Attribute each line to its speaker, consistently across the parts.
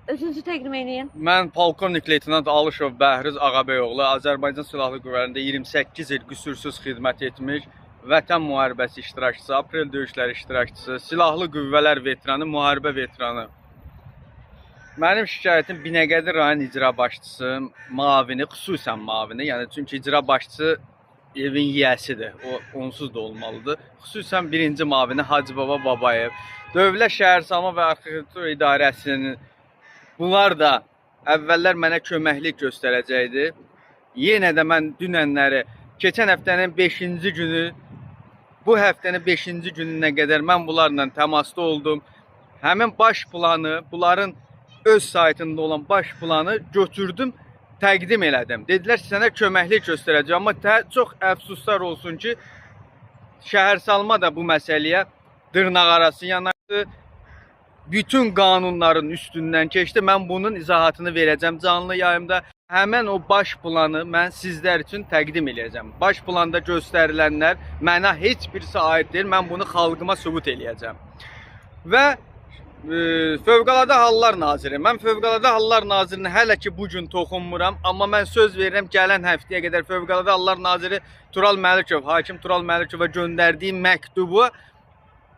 Speaker 1: Özünüzü təqdim edin.
Speaker 2: Mən polkovnik leytenant Alışov Bəhruz Ağabeyoğlu, Azərbaycan Silahlı Qüvvələrində 28 il qüsursuz xidmət etmiş, Vətən müharibəsi iştirakçısı, Aprel döyüşləri iştirakçısı, Silahlı Qüvvələr veteranı, müharibə veteranı. Mənim şikayətim Binəqədi rayon icra başçısı, mavini, xüsusən mavini, yəni çünki icra başçısı evin yiyəsidir, o onsuz da olmalıdır. Xüsusən birinci mavini Hacıbaba Babayev, Dövlət Şəhərsalma və Arxitektur İdarəsinin bunlar da əvvəllər mənə köməklik göstərəcəkdi. Yenə də mən dünənləri, keçən həftənin 5-ci günü, bu həftənin 5-ci gününə qədər mən bunlarla təmasda oldum. Həmin baş planı, bunların öz saytında olan baş planı götürdüm, təqdim elədim. Dedilər sənə köməklik göstərəcəm, amma çox əfsuslar olsun ki, şəhərsalma da bu məsələyə dırnaqarası yanaşdı. Bütün qanunların üstündən keçdi. Mən bunun izahatını verəcəm canlı yayımda. Həmən o baş planı mən sizlər üçün təqdim edəcəm. Baş planda göstərilənlər mənə heç birisi aid deyil. Mən bunu xalqıma sübut eləyəcəm. Və Fövqəladə Hallar Naziri. Mən Fövqəladə Hallar Nazirini hələ ki bugün toxunmuram. Amma mən söz verirəm gələn həftəyə qədər Fövqəladə Hallar Naziri Tural Məlikov, hakim Tural Məlikova göndərdiyi məktubu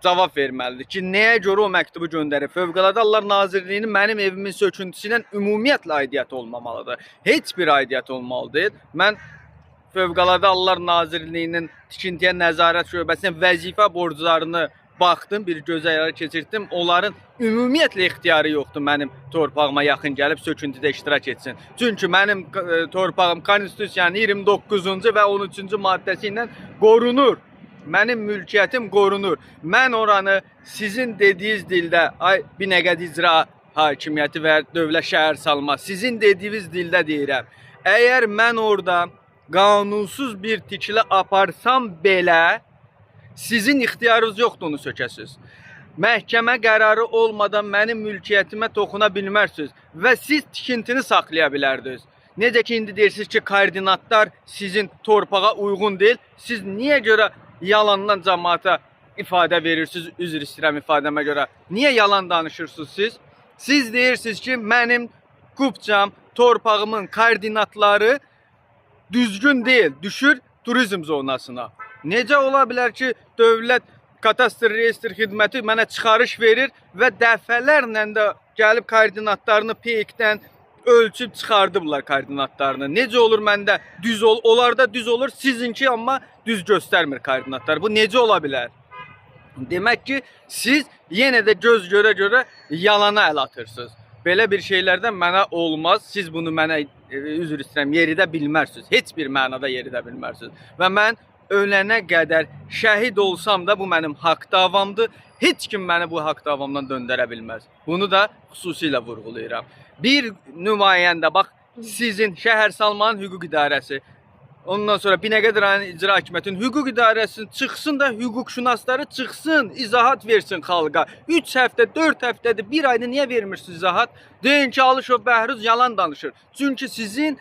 Speaker 2: cavab verməlidir ki, nəyə görə o məktubu göndərir? Fövqəladə Hallar Nazirliyinin mənim evimin söküntüsü ilə ümumiyyətlə aidiyyəti olmamalıdır. Heç bir aidiyyəti olmalıdır. Mən Fövqəladə Hallar Nazirliyinin tikintiyə nəzarət şöbəsinin vəzifə borclarını baxdım, bir gözəl keçirtdim. Onların ümumiyyətlə ixtiyarı yoxdur mənim torpağıma yaxın gəlib söküntüdə iştirak etsin. Çünki mənim torpağım Konstitusiyanın 29-cu və 13-cü maddəsi ilə qorunur. Mənim mülkiyyətim qorunur. Mən oranı sizin dediyiniz dildə, ay Binəqədi İcra Hakimiyyəti və Dövlət Şəhərsalma, sizin dediyiniz dildə deyirəm. Əgər mən orada qanunsuz bir tikili aparsam belə, sizin ixtiyarınız yoxdur onu sökəsiz. Məhkəmə qərarı olmadan mənim mülkiyyətimə toxuna bilmərsiniz və siz tikintini saxlaya bilərdiniz. Necə ki, indi deyirsiniz ki, koordinatlar sizin torpağa uyğun deyil. Siz niyə görə yalandan cəmaata ifadə verirsiniz, üzr istəyirəm ifadəmə görə. Niyə yalan danışırsınız siz? Siz deyirsiniz ki, mənim qubcam, torpağımın koordinatları düzgün deyil, düşür turizm zonasına. Necə ola bilər ki, Dövlət Kadastr Reyestr Xidməti mənə çıxarış verir və dəfələrlə də gəlib koordinatlarını PEK-dən ölçüb çıxardıblar koordinatlarını. Necə olur məndə düz olur, onlarda düz olur, sizinki amma düz göstərmir koordinatlar. Bu necə ola bilər? Demək ki, siz yenə də göz görə-görə yalana əl atırsınız. Belə bir şeylərdən mənə olmaz. Siz bunu mənə üzr istəyirəm, yeridə bilmərsiniz. Heç bir mənada yeridə bilmərsiniz. Və mən ölənə qədər şəhid olsam da bu mənim haqq davamdır. Heç kim məni bu haqq davamdan döndərə bilməz. Bunu da xüsusilə vurğulayıram. Bir nümayəndə, bax, sizin Şəhərsalmanın hüquq idarəsi, ondan sonra Binəqədi rayon icra hakimiyyətinin hüquq idarəsinin çıxsın da hüquqşünasları çıxsın, izahat versin xalqa. 3 həftə, 4 həftədir, 1 ayda niyə vermirsiniz izahat? Deyin ki, Alışov Bəhruz yalan danışır. Çünki sizin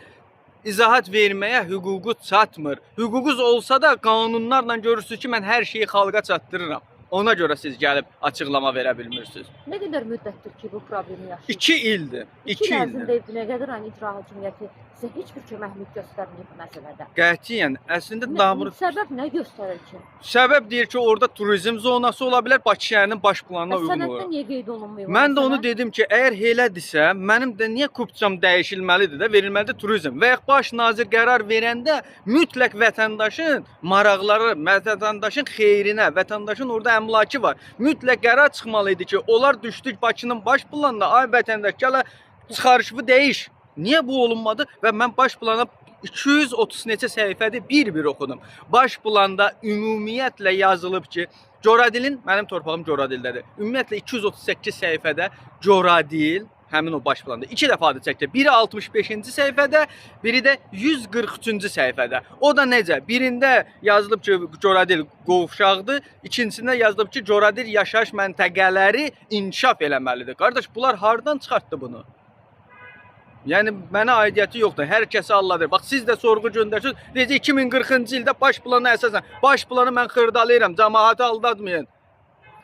Speaker 2: izahat verməyə hüququ çatmır. Hüququnuz olsa da qanunlarla görürsünüz ki, mən hər şeyi xalqa çatdırıram. Ona görə siz gəlib açıqlama verə bilmirsiniz.
Speaker 1: Nə qədər müddətdir ki, bu problemi yaşayırsınız?
Speaker 2: 2 ildir.
Speaker 1: 2 il ərzində Binəqədi rayon icra hakimiyyəti sizə heç bir köməklik göstərməyib bu məsələdə.
Speaker 2: Qətiyyən, əslində davranış.
Speaker 1: Səbəb nə göstərir ki?
Speaker 2: Səbəb deyir ki, orada turizm zonası ola bilər, Bakı şəhərinin baş planına uyğun
Speaker 1: Sənəddə
Speaker 2: olaraq.
Speaker 1: niyə qeyd olunmayıb?
Speaker 2: Mən də onu dedim ki, əgər elədirsə, mənim də niyə kubcam dəyişilməlidir də, verilməlidir turizm. Və ya baş nazir qərar verəndə mütləq vətəndaşın maraqları, vətəndaşın xeyrinə, vətəndaşın orada əmlakı var. Mütləq qərar çıxmalı idi ki, onlar düşdük Bakının baş planına, ay vətəndaş, gələ çıxarışımı dəyiş. Niyə bu olunmadı? Və mən baş plana 230 neçə səhifədir bir-bir oxudum. Baş planda ümumiyyətlə yazılıb ki, Coradilin, mənim torpağım Coradildədir. Ümumiyyətlə 238 səhifədə Coradil, həmin o baş planda 2 dəfə adı çəkdi. Biri 65-ci səhifədə, biri də 143-cü səhifədə. O da necə? Birində yazılıb ki, Coradil qovşaqdır, ikincisində yazılıb ki, Coradil yaşayış məntəqələri inkişaf eləməlidir. Qardaş, bunlar hardan çıxartdı bunu? Yəni mənə aidiyyəti yoxdur. Hər kəsi Allahdır. Bax siz də sorğu göndərsiniz. Necə 2040-cı ildə baş plana əsasən baş planı mən xırdalayıram. Cəmaəti aldatmayın.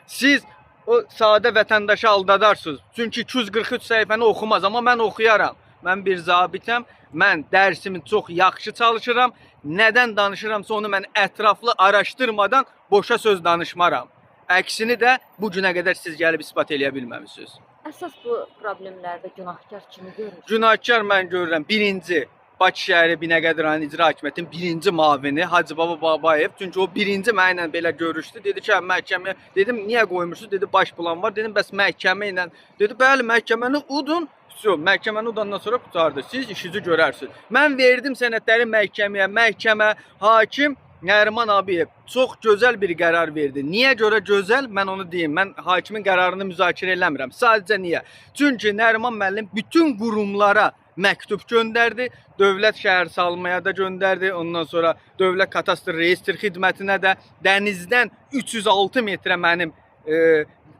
Speaker 2: Siz o sadə vətəndaşı aldadarsınız. Çünki 243 səhifəni oxumaz, amma mən oxuyaram. Mən bir zabitəm, mən dərsimi çox yaxşı çalışıram. Nədən danışıramsa onu mən ətraflı araşdırmadan boşa söz danışmaram. Əksini də bu günə qədər siz gəlib isbat eləyə bilməmisiniz.
Speaker 1: Əsas bu problemlərdə günahkar kimi görürsünüz?
Speaker 2: Günahkar mən görürəm. Birinci, Bakı şəhəri Binəqədi rayon icra hakimiyyətinin birinci mavini Hacı Baba Babayev. Çünki o birinci mənimlə belə görüşdü. Dedi ki, məhkəməyə, dedim, niyə qoymuşsunuz? Dedi, baş plan var. Dedim, bəs məhkəmə ilə. Dedi, bəli, məhkəməni udun. Məhkəməni udandan sonra qutardı. Siz işinizi görərsiniz. Mən verdim sənədləri məhkəməyə. Məhkəmə, hakim Nəriman Abiyev çox gözəl bir qərar verdi. Niyə görə gözəl? Mən onu deyim. Mən hakimin qərarını müzakirə eləmirəm. Sadəcə niyə? Çünki Nəriman müəllim bütün qurumlara məktub göndərdi. Dövlət şəhər salmaya da göndərdi. Ondan sonra Dövlət Kadastr Reyestr xidmətinə də dənizdən 306 metrə mənim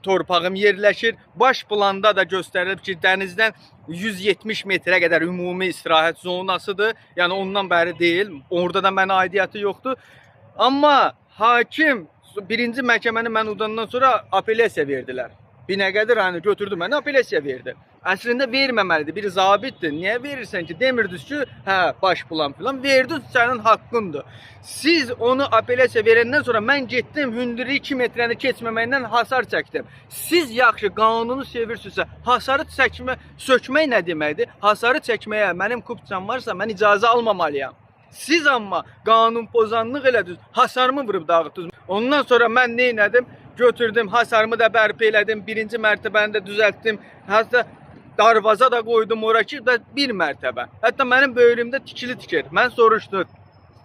Speaker 2: torpağım yerləşir. Baş planda da göstərilib ki, dənizdən 170 metrə qədər ümumi istirahət zonasıdır. Yəni ondan bəri deyil. Orada da mənə aidiyyəti yoxdur. Amma hakim birinci məhkəməni mən udandan sonra apellyasiya verdilər. Binəqədi rayonu götürdü, mənə apellyasiya verdi. Əslində verməməlidir. Bir zabitdir. Niyə verirsən ki? Demirdiniz ki, hə, baş plan filan. Verdin, sənin haqqındır. Siz onu apellyasiya verəndən sonra mən getdim, hündürlüyü 2 metrəni keçməməklə hasar çəkdim. Siz yaxşı qanunu sevirsinizsə, hasarı sökmək nə deməkdir? Hasarı çəkməyə mənim kupçam varsa, mən icazə almamalıyam. Siz amma qanun pozanlıq elədiniz, hasarımı vurub dağıtdınız. Ondan sonra mən nə elədim? Götürdüm, hasarımı da bərpa elədim, birinci mərtəbəni də düzəltdim. Hətta darvaza da qoydum ora ki, bir mərtəbə. Hətta mənim böyrümdə tikili tikir. Mən soruşdum,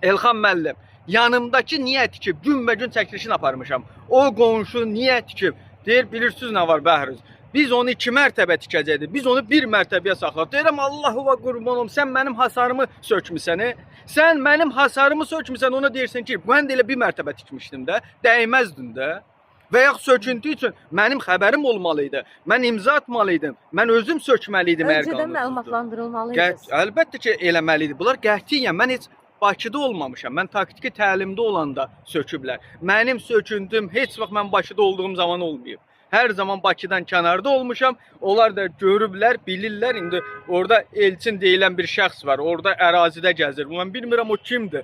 Speaker 2: Elxan müəllim, yanımdakı niyə tikib? Günbəgün çəkilişini aparmışam. O qonşu niyə tikib? Deyir, bilirsiniz nə var Bəhruz? Biz onu 2 mərtəbə tikəcəkdik. Biz onu 1 mərtəbəyə saxladıq. Deyirəm, Allahuva qurban olum, sən mənim hasarımı sökmüsən. Sən mənim hasarımı sökmüsən, ona deyirsən ki, mən də elə 1 mərtəbə tikmişdim də, dəyməzdin də. Və yaxud söküntü üçün mənim xəbərim olmalıydı. Mən imza atmalıydım. Mən özüm sökməliydim hər qanunsuzdur.
Speaker 1: Öncədən məlumatlandırılmalıydınız.
Speaker 2: Əlbəttə ki, eləməliydi. Bunlar qətiyyən mən heç Bakıda olmamışam. Mən taktiki təlimdə olanda söküblər. Mənim söküntüm heç vaxt mən Bakıda olduğum zaman olmayıb. Hər zaman Bakıdan kənarda olmuşam. Onlar da görüblər, bilirlər. İndi orada Elçin deyilən bir şəxs var. Orada ərazidə gəzir. Mən bilmirəm o kimdir.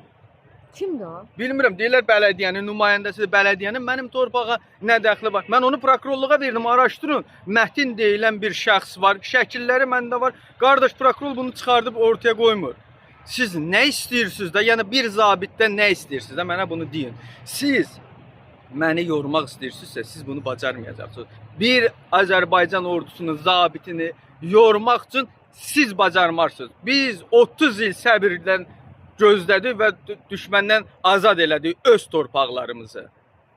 Speaker 1: Kimdir o?
Speaker 2: Bilmirəm, deyirlər bələdiyyənin nümayəndəsidir. Bələdiyyənin mənim torpağa nə dəxli var? Mən onu prokurorluğa verdim, araşdırın. Mətin deyilən bir şəxs var. Şəkilləri məndə var. Qardaş, prokuror bunu çıxardıb ortaya qoymur. Siz nə istəyirsiniz də? Yəni bir zabitdən nə istəyirsiniz də? Mənə bunu deyin. Siz məni yormaq istəyirsinizsə, siz bunu bacarmayacaqsınız. Bir Azərbaycan ordusunun zabitini yormaq üçün siz bacarmarsınız. Biz 30 il səbirlə gözlədik və düşməndən azad elədik öz torpaqlarımızı.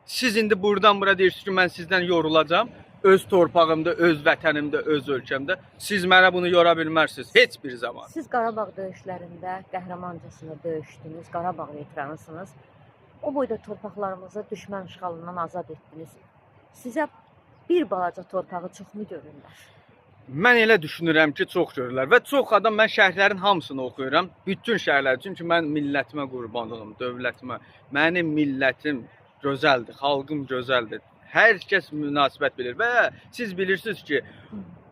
Speaker 2: Siz indi buradan bura deyirsiniz ki, mən sizdən yorulacam. Öz torpağımda, öz vətənimdə, öz ölkəmdə. Siz mənə bunu yora bilmərsiniz heç bir zaman.
Speaker 1: Siz Qarabağ döyüşlərində qəhrəmancasına döyüşdünüz, Qarabağ veteranısınız. O boyda torpaqlarımızı düşmən işğalından azad etdiniz. Sizə bir balaca torpağı çoxmu görürlər?
Speaker 2: Mən elə düşünürəm ki, çox görürlər və çox adam, mən şərhlərin hamısını oxuyuram. Bütün şərhlər, çünki mən millətimə qurban olum, dövlətimə. Mənim millətim gözəldir, xalqım gözəldir. Hər kəs münasibət bilir və siz bilirsiniz ki,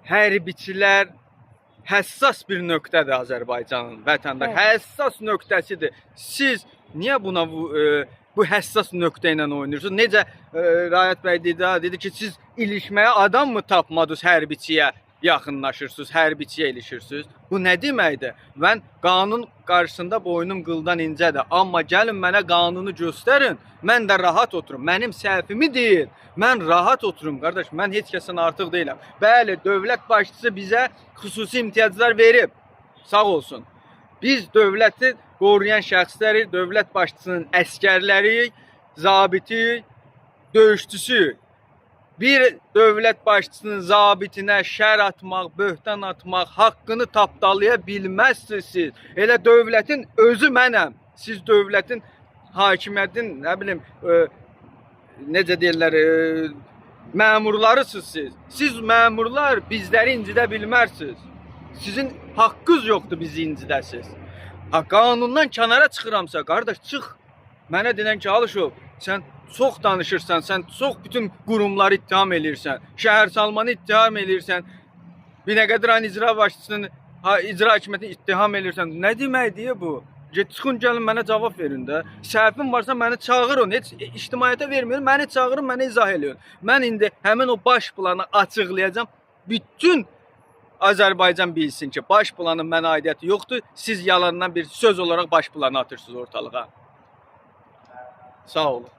Speaker 2: hərbiçilər həssas bir nöqtədir Azərbaycanın, vətəndaş. Həssas nöqtəsidir. Siz niyə buna bu həssas nöqtə ilə oynayırsınız? Necə Rayət bəy dedi ki, siz ilişməyə adam mı tapmadınız hərbiçiyə? Yaxınlaşırsınız, hərbiçiyə ilişirsiniz. Bu nə deməkdir? Mən qanun qarşısında boynum qıldan incədir. Amma gəlin mənə qanunu göstərin, mən də rahat oturum. Mənim səhvimi deyil, mən rahat oturum. Qardaş, mən heç kəsin artıq deyiləm. Bəli, dövlət başçısı bizə xüsusi imtiyazlar verib, sağ olsun. Biz dövləti qoruyan şəxsləri, dövlət başçısının əskərləri, zabiti, döyüşçüsü. Bir dövlət başçısının zabitinə şər atmaq, böhtan atmaq, haqqını tapdalaya bilməzsiniz siz. Elə dövlətin özü mənəm. Siz dövlətin, hakimiyyətin, nə bilim, necə deyirlər, məmurlarısınız siz. Siz məmurlar bizləri incidə bilmərsiniz. Sizin haqqınız yoxdur bizi incidəsiz. Qanundan kənara çıxıramsa, qardaş, çıx. Mənə denən ki, Alışov, sən çox danışırsan, sən çox bütün qurumları ittiham eləyirsən, şəhər salmanı ittiham eləyirsən, Binəqədi icra başçısının, icra hakimiyyətini ittiham eləyirsən. Nə deməkdir bu? Çıxın gəlin mənə cavab verin də. Səhvim varsa məni çağırın. Heç ictimaiyyətə verməyin. Məni çağırın, mənə izah eləyin. Mən indi həmin o baş planı açıqlayacağam. Bütün Azərbaycan bilsin ki, baş planın mənə aidiyyəti yoxdur. Siz yalandan bir söz olaraq baş planı atırsınız ortalığa. Sağ olun.